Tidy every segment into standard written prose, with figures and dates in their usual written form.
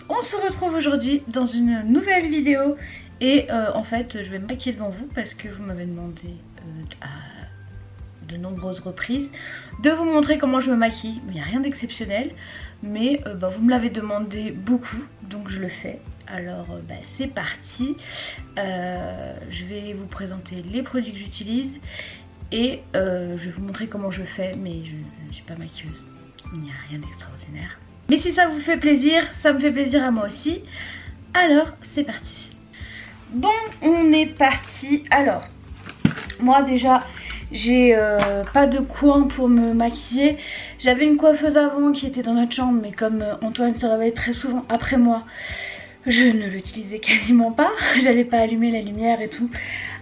On se retrouve aujourd'hui dans une nouvelle vidéo et en fait je vais me maquiller devant vous parce que vous m'avez demandé à de nombreuses reprises de vous montrer comment je me maquille. Il n'y a rien d'exceptionnel mais vous me l'avez demandé beaucoup donc je le fais. Alors c'est parti, je vais vous présenter les produits que j'utilise et je vais vous montrer comment je fais, mais je ne suis pas maquilleuse, il n'y a rien d'extraordinaire. Mais si ça vous fait plaisir, ça me fait plaisir à moi aussi. Alors, c'est parti. Bon, on est parti. Alors, moi déjà, j'ai pas de coin pour me maquiller. J'avais une coiffeuse avant qui était dans notre chambre, mais comme Antoine se réveille très souvent après moi, je ne l'utilisais quasiment pas. J'allais pas allumer la lumière et tout,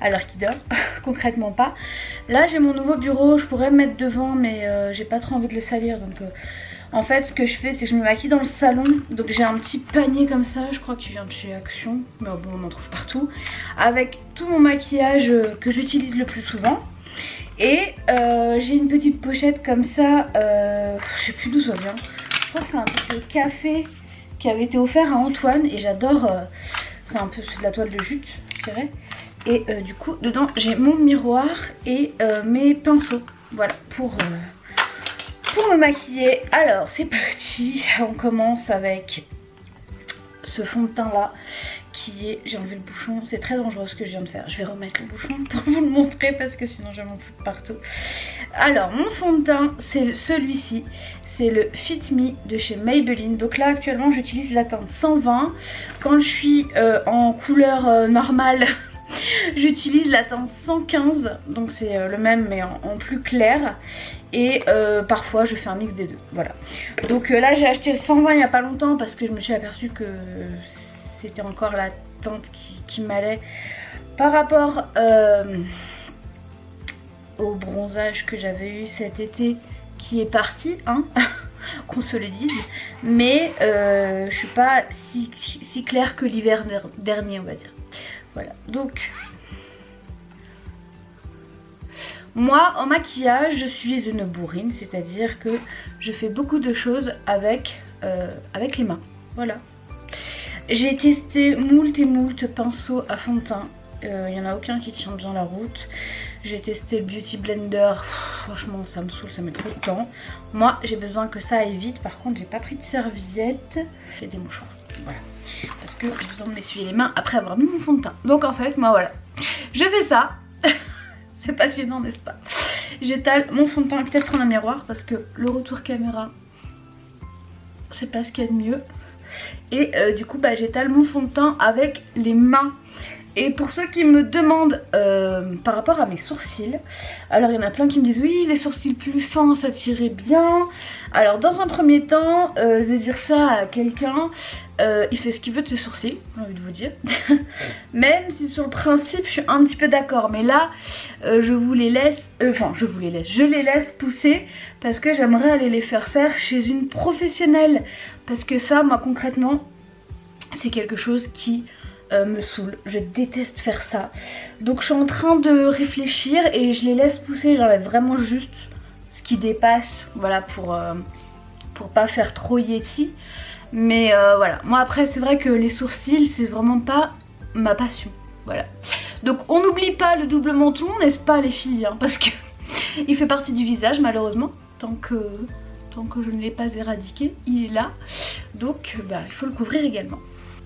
alors qu'il dort, concrètement pas. Là, j'ai mon nouveau bureau, je pourrais me mettre devant, mais j'ai pas trop envie de le salir, donc... En fait ce que je fais c'est que je me maquille dans le salon. Donc j'ai un petit panier comme ça, je crois qu'il vient de chez Action, mais bon on en trouve partout, avec tout mon maquillage que j'utilise le plus souvent. Et j'ai une petite pochette comme ça, je sais plus d'où ça vient. Je crois que c'est un truc de café qui avait été offert à Antoine et j'adore, c'est un peu de la toile de jute je dirais. Et du coup dedans j'ai mon miroir et mes pinceaux, voilà pour me maquiller. Alors c'est parti, on commence avec ce fond de teint là qui est, j'ai enlevé le bouchon, c'est très dangereux ce que je viens de faire, je vais remettre le bouchon pour vous le montrer parce que sinon je vais m'en foutre partout. Alors mon fond de teint c'est celui-ci, c'est le Fit Me de chez Maybelline. Donc là actuellement j'utilise la teinte 120, quand je suis en couleur normale j'utilise la teinte 115, donc c'est le même mais en plus clair. Et parfois je fais un mix des deux, voilà. Donc là j'ai acheté le 120 il n'y a pas longtemps parce que je me suis aperçue que c'était encore la teinte qui m'allait par rapport au bronzage que j'avais eu cet été qui est parti, hein, qu'on se le dise. Mais je suis pas si claire que l'hiver dernier on va dire. Voilà, donc moi en maquillage je suis une bourrine, c'est-à-dire que je fais beaucoup de choses avec les mains, voilà. J'ai testé moult et moult pinceaux à fond de teint, il n'y en a aucun qui tient bien la route. J'ai testé le Beauty Blender, franchement ça me saoule, ça met trop de temps. Moi j'ai besoin que ça aille vite, par contre j'ai pas pris de serviette, j'ai des mouchoirs, voilà. Parce que j'ai besoin de m'essuyer les mains après avoir mis mon fond de teint. Donc en fait moi voilà, je fais ça. C'est passionnant n'est-ce pas? J'étale mon fond de teint, peut-être prendre un miroir parce que le retour caméra c'est pas ce qu'il y a de mieux. Et du coup j'étale mon fond de teint avec les mains. Et pour ceux qui me demandent par rapport à mes sourcils, alors il y en a plein qui me disent oui les sourcils plus fins ça tirait bien. Alors dans un premier temps de dire ça à quelqu'un, il fait ce qu'il veut de ses sourcils, j'ai envie de vous dire. Même si sur le principe je suis un petit peu d'accord, mais là je vous les laisse, je les laisse pousser parce que j'aimerais aller les faire chez une professionnelle. Parce que ça moi concrètement c'est quelque chose qui me saoule, je déteste faire ça. Donc je suis en train de réfléchir et je les laisse pousser, j'enlève vraiment juste ce qui dépasse, voilà, pour pas faire trop yeti. Mais voilà, moi après c'est vrai que les sourcils c'est vraiment pas ma passion, voilà. Donc on n'oublie pas le double menton, n'est-ce pas les filles, hein, parce que il fait partie du visage malheureusement, tant que je ne l'ai pas éradiqué, il est là. Donc il faut le couvrir également.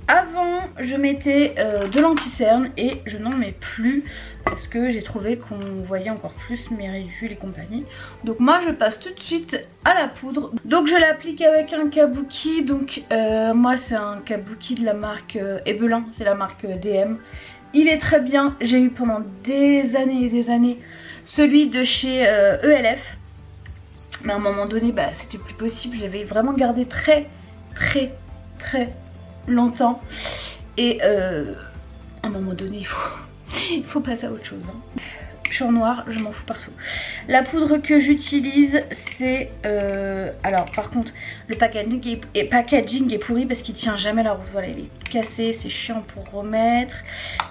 Avant je mettais de l'anti-cerne et je n'en mets plus parce que j'ai trouvé qu'on voyait encore plus mes ridules et compagnie. Donc moi je passe tout de suite à la poudre. Donc je l'applique avec un kabuki. Donc moi c'est un kabuki de la marque Ebelin, c'est la marque DM. Il est très bien, j'ai eu pendant des années et des années celui de chez ELF. Mais à un moment donné c'était plus possible, j'avais vraiment gardé très longtemps et à un moment donné il faut passer à autre chose, hein. sur noir, je m'en fous partout. La poudre que j'utilise, c'est... alors par contre, le packaging est pourri parce qu'il tient jamais la route. Voilà, il est cassé, c'est chiant pour remettre.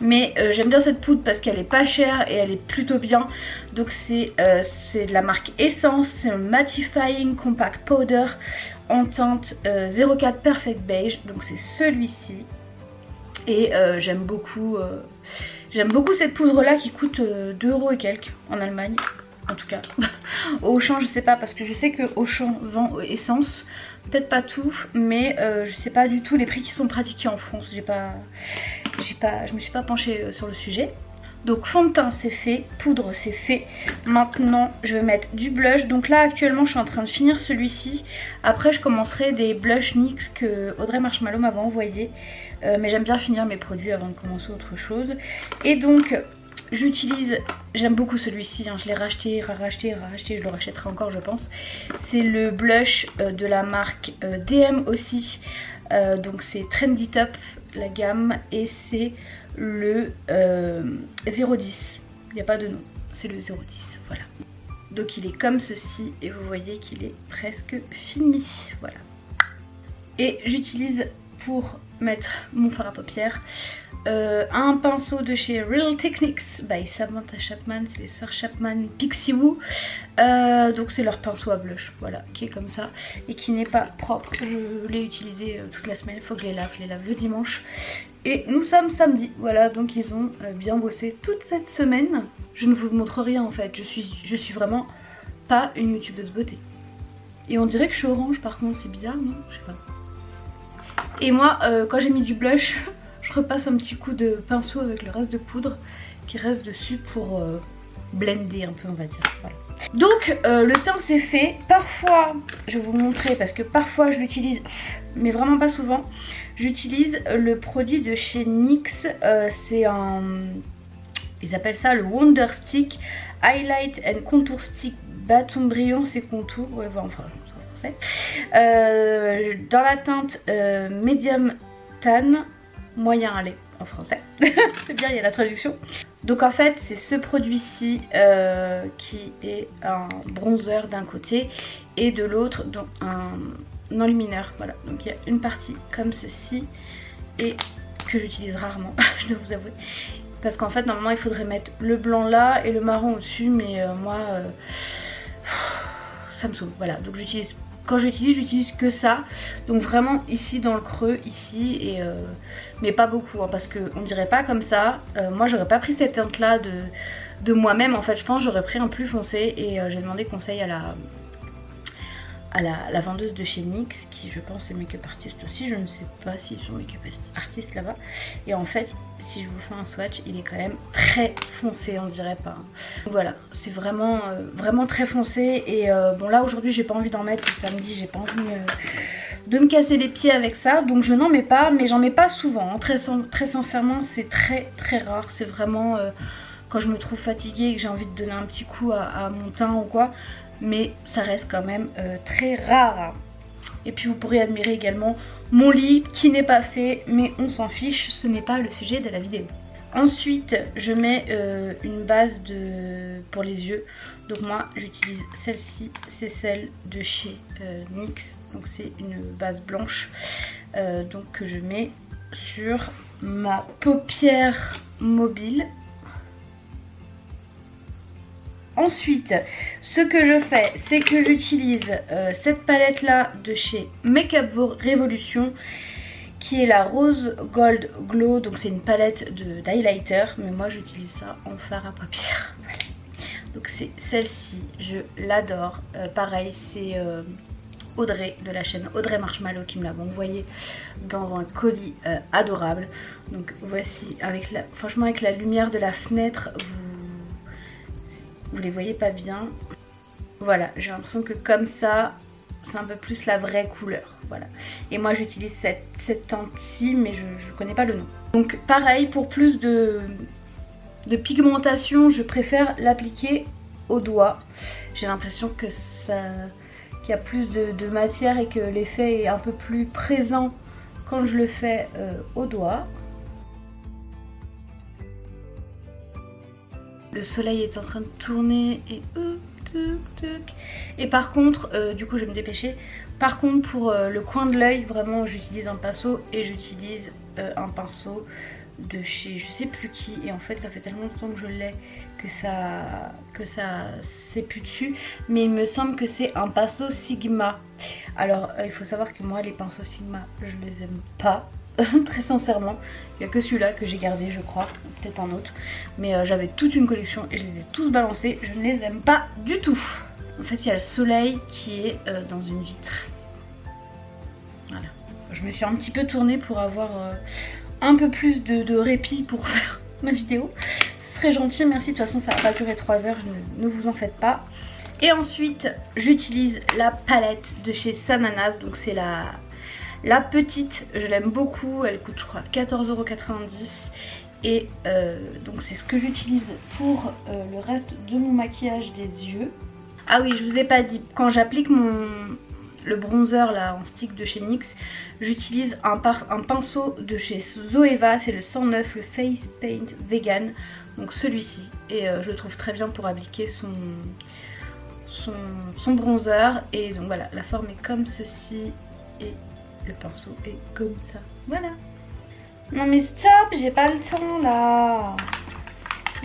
Mais j'aime bien cette poudre parce qu'elle est pas chère et elle est plutôt bien. Donc c'est de la marque Essence, c'est un Mattifying Compact Powder en teinte 04 Perfect Beige. Donc c'est celui-ci. Et j'aime beaucoup cette poudre là qui coûte 2 € et quelques en Allemagne. En tout cas, au Auchan je sais pas, parce que je sais que Auchan vend Essence, peut-être pas tout, mais je sais pas du tout les prix qui sont pratiqués en France. Je me suis pas penchée sur le sujet. Donc fond de teint c'est fait, poudre c'est fait. Maintenant je vais mettre du blush. Donc là actuellement je suis en train de finir celui-ci. Après je commencerai des blush NYX que Audrey Marshmallow m'avait envoyé. Mais j'aime bien finir mes produits avant de commencer autre chose. Et donc j'utilise, j'aime beaucoup celui-ci, hein, je l'ai racheté, racheté, je le rachèterai encore je pense. C'est le blush de la marque DM aussi. Donc c'est Trendy Top la gamme et c'est le 010, il n'y a pas de nom, c'est le 010, voilà. Donc il est comme ceci et vous voyez qu'il est presque fini, voilà. Et j'utilise pour mettre mon fard à paupières un pinceau de chez Real Techniques by Samantha Chapman, c'est les sœurs Chapman Pixie Woo. Donc c'est leur pinceau à blush, voilà, qui est comme ça et qui n'est pas propre. Je l'ai utilisé toute la semaine, il faut que je les lave le dimanche. Et nous sommes samedi, voilà, donc ils ont bien bossé toute cette semaine. Je ne vous montre rien en fait, je suis vraiment pas une youtubeuse beauté. Et on dirait que je suis orange par contre, c'est bizarre non? Je sais pas. Et moi quand j'ai mis du blush, je repasse un petit coup de pinceau avec le reste de poudre qui reste dessus pour blender un peu on va dire, voilà. Donc le teint c'est fait, parfois je vais vous montrer parce que parfois je l'utilise mais vraiment pas souvent. J'utilise le produit de chez NYX, c'est un, ils appellent ça le Wonder Stick Highlight and Contour Stick Bâton brillant ses contours, ouais, voilà, enfin, en français. Dans la teinte Medium Tan, moyen à lait en français, c'est bien, il y a la traduction. Donc en fait c'est ce produit-ci qui est un bronzer d'un côté et de l'autre un enlumineur, voilà. Donc il y a une partie comme ceci et que j'utilise rarement, je dois vous avouer. Parce qu'en fait normalement il faudrait mettre le blanc là et le marron au-dessus, mais moi ça me saoule, voilà. Donc j'utilise, quand j'utilise que ça, donc vraiment ici dans le creux ici et mais pas beaucoup hein, parce que on dirait pas comme ça. Moi j'aurais pas pris cette teinte là de moi-même en fait, je pense j'aurais pris un plus foncé et j'ai demandé conseil à la vendeuse de chez NYX qui je pense est make-up artiste aussi, je ne sais pas s'ils sont make-up artistes là-bas. Et en fait si je vous fais un swatch il est quand même très foncé, on dirait pas hein. Donc voilà, c'est vraiment vraiment très foncé et bon là aujourd'hui j'ai pas envie d'en mettre, c'est samedi, j'ai pas envie de me casser les pieds avec ça, donc je n'en mets pas, mais j'en mets pas souvent hein. Très sincèrement c'est très rare, c'est vraiment quand je me trouve fatiguée et que j'ai envie de donner un petit coup à mon teint ou quoi, mais ça reste quand même très rare. Et puis vous pourrez admirer également mon lit qui n'est pas fait, mais on s'en fiche, ce n'est pas le sujet de la vidéo. Ensuite je mets une base pour les yeux, donc moi j'utilise celle-ci, c'est celle de chez NYX, donc c'est une base blanche donc que je mets sur ma paupière mobile. Ensuite, ce que je fais, c'est que j'utilise cette palette là de chez Makeup Revolution qui est la Rose Gold Glow, donc c'est une palette d'highlighter, mais moi j'utilise ça en fard à paupières. Voilà. Donc c'est celle-ci, je l'adore. Pareil, c'est Audrey de la chaîne Audrey Marshmallow qui me l'avait envoyé dans un colis adorable. Donc voici, franchement avec la lumière de la fenêtre, vous les voyez pas bien. Voilà, j'ai l'impression que comme ça, c'est un peu plus la vraie couleur. Voilà. Et moi j'utilise cette teinte-ci, mais je connais pas le nom. Donc pareil, pour plus de pigmentation, je préfère l'appliquer au doigt. J'ai l'impression que qu'il y a plus de matière et que l'effet est un peu plus présent quand je le fais au doigt. Le soleil est en train de tourner et par contre, du coup je vais me dépêcher. Par contre pour le coin de l'œil, vraiment j'utilise un pinceau et j'utilise un pinceau de chez je sais plus qui. Et en fait ça fait tellement de temps que je l'ai que ça c'est plus dessus. Mais il me semble que c'est un pinceau Sigma. Alors il faut savoir que moi les pinceaux Sigma je les aime pas. Très sincèrement, il n'y a que celui-là que j'ai gardé je crois, peut-être un autre. Mais j'avais toute une collection et je les ai tous balancés, je ne les aime pas du tout. En fait il y a le soleil qui est dans une vitre. Voilà, je me suis un petit peu tournée pour avoir un peu plus de répit pour faire ma vidéo. Ce serait gentil, merci, de toute façon ça va pas durer 3 heures, ne vous en faites pas. Et ensuite j'utilise la palette de chez Sananas, donc c'est la petite, je l'aime beaucoup, elle coûte je crois 14,90 € et donc c'est ce que j'utilise pour le reste de mon maquillage des yeux. Ah oui, je vous ai pas dit, quand j'applique le bronzer là en stick de chez NYX, j'utilise un pinceau de chez Zoeva, c'est le 109, le Face Paint Vegan, donc celui-ci, et je le trouve très bien pour appliquer son bronzer. Et donc voilà, la forme est comme ceci et le pinceau est comme ça, voilà. Non mais stop, j'ai pas le temps là.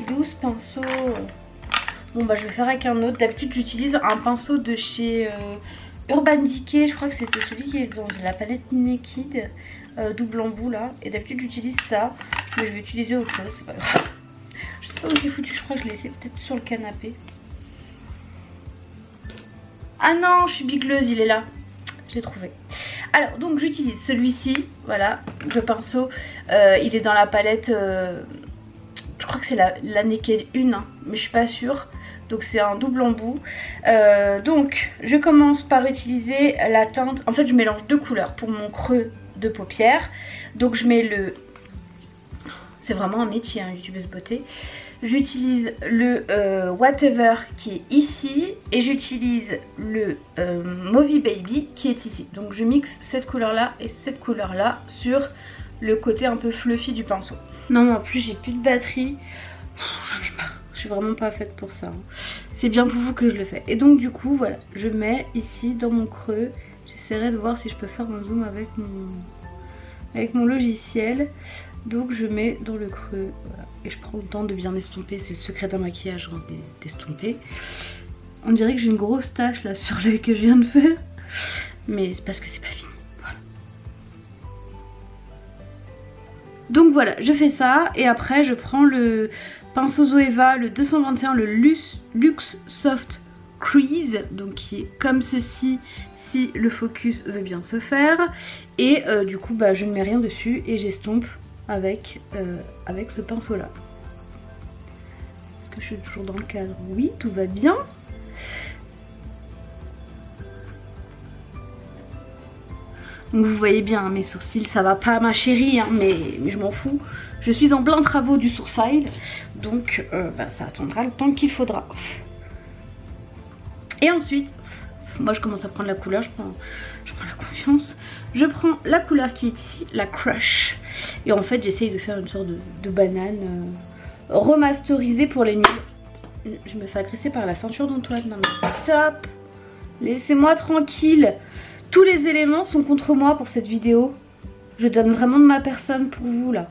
D'où ce pinceau? Bon bah je vais faire avec un autre. D'habitude j'utilise un pinceau de chez Urban Decay. Je crois que c'était celui qui est dans la palette Naked double embout là. Et d'habitude j'utilise ça. Mais je vais utiliser autre chose, c'est pas grave. Je sais pas où c'est foutu, je crois que je l'ai laissé peut-être sur le canapé. Ah non, je suis bigleuse, il est là. J'ai trouvé. Alors donc j'utilise celui-ci, voilà, le pinceau, il est dans la palette, je crois que c'est la Naked 1, hein, mais je suis pas sûre, donc c'est un double embout. Donc je commence par utiliser la teinte, en fait je mélange deux couleurs pour mon creux de paupière, donc je mets le, c'est vraiment un métier, hein, youtubeuse beauté. J'utilise le Whatever qui est ici et j'utilise le Movie Baby qui est ici. Donc je mixe cette couleur là et cette couleur là sur le côté un peu fluffy du pinceau. Non mais en plus j'ai plus de batterie, j'en ai marre, je suis vraiment pas faite pour ça, hein. C'est bien pour vous que je le fais. Et donc du coup voilà, je mets ici dans mon creux, j'essaierai de voir si je peux faire un zoom avec mon logiciel. Donc je mets dans le creux, voilà. Et je prends le temps de bien estomper, c'est le secret d'un maquillage, hein, d'estomper. On dirait que j'ai une grosse tache là sur l'œil que je viens de faire, mais c'est parce que c'est pas fini, voilà. Donc voilà, je fais ça et après je prends le pinceau Zoeva, le 221, le Luxe Soft Crease, donc qui est comme ceci si le focus veut bien se faire. Et du coup bah, je ne mets rien dessus et j'estompe avec ce pinceau là. Est-ce que je suis toujours dans le cadre? Oui, tout va bien. Donc vous voyez bien mes sourcils, ça va pas ma chérie, hein, mais je m'en fous. Je suis en plein travaux du sourcil, donc bah, ça attendra le temps qu'il faudra. Et ensuite, moi je commence à prendre la couleur, je prends la confiance. Je prends la couleur qui est ici, la Crush. Et en fait j'essaye de faire une sorte de banane remasterisée pour les nuls. Je me fais agresser par la ceinture d'Antoine. Non mais stop, laissez-moi tranquille. Tous les éléments sont contre moi pour cette vidéo. Je donne vraiment de ma personne pour vous là.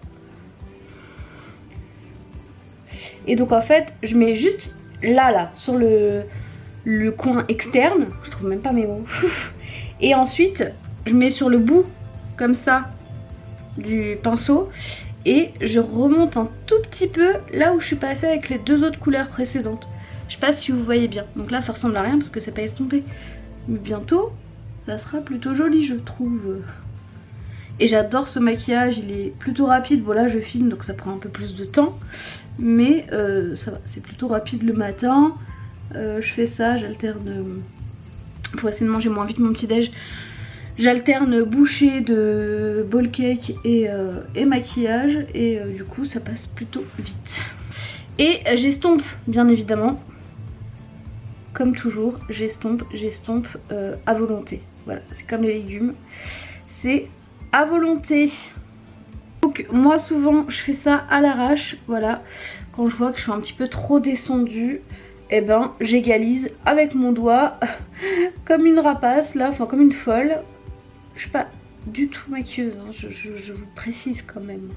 Et donc en fait je mets juste là sur le coin externe. Je trouve même pas mes mots. Et ensuite je mets sur le bout comme ça du pinceau et je remonte un tout petit peu là où je suis passée avec les deux autres couleurs précédentes. Je sais pas si vous voyez bien. Donc là ça ressemble à rien parce que c'est pas estompé. Mais bientôt ça sera plutôt joli je trouve. Et j'adore ce maquillage, il est plutôt rapide. Bon là je filme donc ça prend un peu plus de temps. Mais ça va, c'est plutôt rapide le matin. Je fais ça, j'alterne pour essayer de manger moins vite mon petit déj. J'alterne bouchée de ball cake et maquillage et du coup ça passe plutôt vite. Et j'estompe bien évidemment, comme toujours, j'estompe à volonté. Voilà, c'est comme les légumes, c'est à volonté. Donc moi souvent je fais ça à l'arrache, voilà. quand je vois que je suis un petit peu trop descendue, et ben j'égalise avec mon doigt comme une rapace là, enfin comme une folle. Je suis pas du tout maquilleuse, hein. Je vous précise quand même.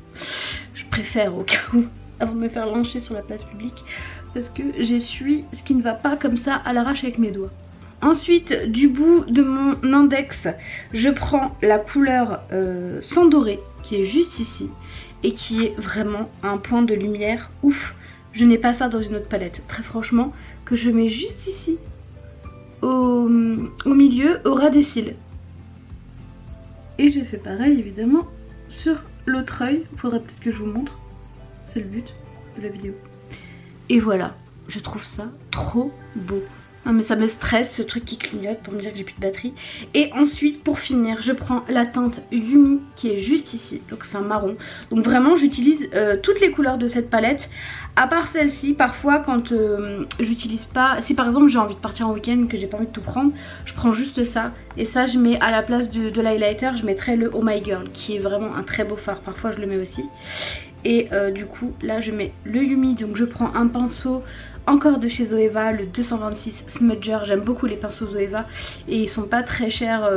Je préfère au cas où, avant de me faire lyncher sur la place publique, parce que j'essuie ce qui ne va pas comme ça à l'arrache avec mes doigts. Ensuite, du bout de mon index, je prends la couleur sang doré qui est juste ici et qui est vraiment un point de lumière ouf. Je n'ai pas ça dans une autre palette, très franchement, que je mets juste ici, au milieu, au ras des cils. Et je fais pareil évidemment sur l'autre œil. Il faudrait peut-être que je vous montre, c'est le but de la vidéo. Et voilà, je trouve ça trop beau. Non mais ça me stresse ce truc qui clignote pour me dire que j'ai plus de batterie. Et ensuite pour finir je prends la teinte Yumi qui est juste ici, donc c'est un marron. Donc vraiment j'utilise toutes les couleurs de cette palette, à part celle-ci. Parfois quand j'utilise pas, si par exemple j'ai envie de partir en week-end que j'ai pas envie de tout prendre, je prends juste ça. Et ça je mets à la place de l'highlighter, je mettrai le Oh My Girl qui est vraiment un très beau fard, parfois je le mets aussi. Et du coup là je mets le Yumi, donc je prends un pinceau encore de chez Zoeva, le 226 Smudger. J'aime beaucoup les pinceaux Zoeva et ils sont pas très chers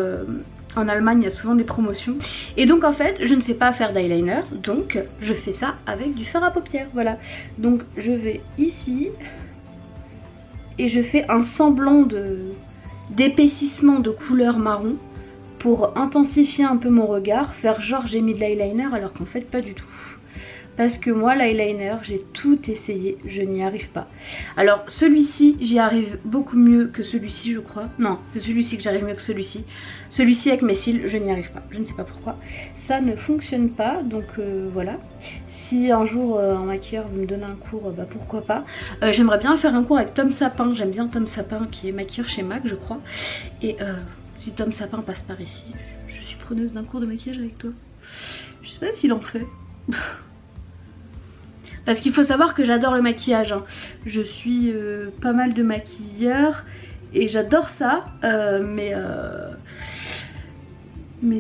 en Allemagne, il y a souvent des promotions. Et donc en fait je ne sais pas faire d'eyeliner, donc je fais ça avec du fard à paupières, voilà. Donc je vais ici et je fais un semblant d'épaississement de couleur marron pour intensifier un peu mon regard, faire genre j'ai mis de l'eyeliner alors qu'en fait pas du tout. Parce que moi l'eyeliner j'ai tout essayé, je n'y arrive pas. Alors celui-ci j'y arrive beaucoup mieux que celui-ci je crois. Non c'est celui-ci que j'arrive mieux que celui-ci. Celui-ci avec mes cils je n'y arrive pas, je ne sais pas pourquoi. Ça ne fonctionne pas donc voilà. Si un jour un maquilleur veut me donner un cours, bah pourquoi pas. J'aimerais bien faire un cours avec Tom Sapin, j'aime bien Tom Sapin qui est maquilleur chez MAC je crois. Et si Tom Sapin passe par ici, je suis preneuse d'un cours de maquillage avec toi. Je sais pas s'il en fait. Parce qu'il faut savoir que j'adore le maquillage, hein. Je suis pas mal de maquilleurs et j'adore ça, mais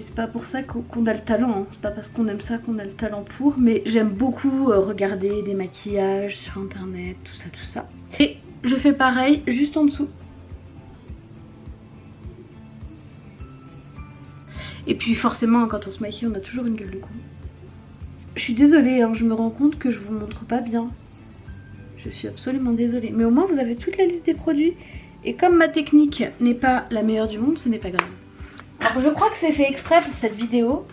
c'est pas pour ça qu'on a le talent, hein. C'est pas parce qu'on aime ça qu'on a le talent pour. Mais j'aime beaucoup regarder des maquillages sur internet, tout ça, tout ça. Et je fais pareil juste en dessous. Et puis forcément quand on se maquille on a toujours une gueule de con. Je suis désolée, hein, je me rends compte que je vous montre pas bien. Je suis absolument désolée. Mais au moins vous avez toute la liste des produits. Et comme ma technique n'est pas la meilleure du monde, ce n'est pas grave. Alors je crois que c'est fait exprès pour cette vidéo.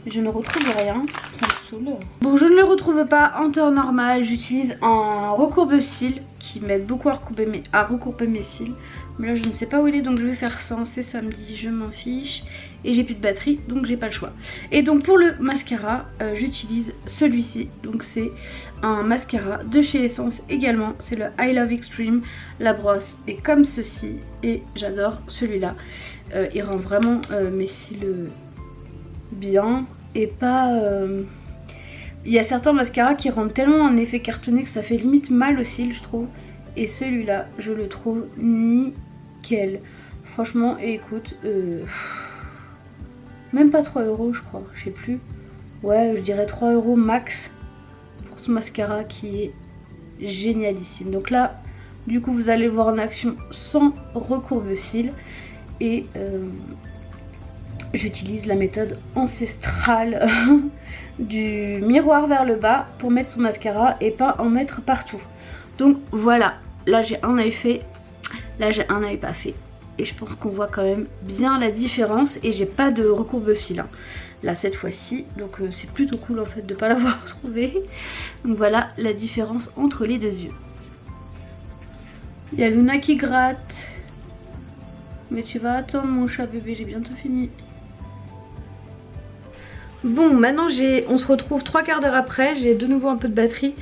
Je ne retrouve rien. Ça me saoule. Bon, je ne le retrouve pas en temps normal. J'utilise un recourbe-cils qui m'aide beaucoup à recourber mes cils. Mais là je ne sais pas où il est, donc je vais faire ça. C'est samedi, je m'en fiche. Et j'ai plus de batterie, donc j'ai pas le choix. Et donc pour le mascara, j'utilise celui-ci. Donc c'est un mascara de chez Essence également. C'est le I Love Extreme. La brosse est comme ceci. Et j'adore celui-là. Il rend vraiment mes cils bien. Et pas... Il y a certains mascaras qui rendent tellement un effet cartonné que ça fait limite mal aux cils je trouve. Et celui-là, je le trouve nickel. Franchement, et écoute... Même pas 3 € je crois, je sais plus. Ouais, je dirais 3 € max pour ce mascara qui est génialissime. Donc là, du coup, vous allez le voir en action sans recourbe-cils. Et j'utilise la méthode ancestrale du miroir vers le bas pour mettre son mascara et pas en mettre partout. Donc voilà, là j'ai un œil fait, là j'ai un œil pas fait. Et je pense qu'on voit quand même bien la différence. Et j'ai pas de recourbe-cils hein, là cette fois-ci. Donc c'est plutôt cool en fait de pas l'avoir trouvé. Donc voilà la différence entre les deux yeux. Il y a Luna qui gratte. Mais tu vas attendre mon chat bébé, j'ai bientôt fini. Bon maintenant on se retrouve 3/4 d'heure après. J'ai de nouveau un peu de batterie.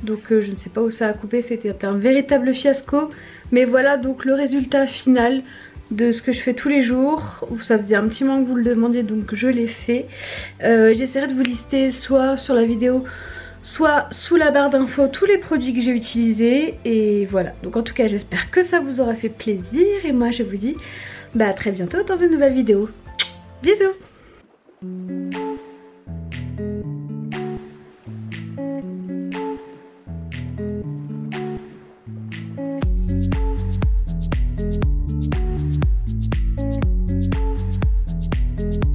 Donc je ne sais pas où ça a coupé, c'était un véritable fiasco. Mais voilà donc le résultat final de ce que je fais tous les jours. Ça faisait un petit moment que vous le demandiez donc je l'ai fait. J'essaierai de vous lister soit sur la vidéo, soit sous la barre d'infos tous les produits que j'ai utilisés. Et voilà, donc en tout cas j'espère que ça vous aura fait plaisir. Et moi je vous dis bah, à très bientôt dans une nouvelle vidéo. Bisous. ciao.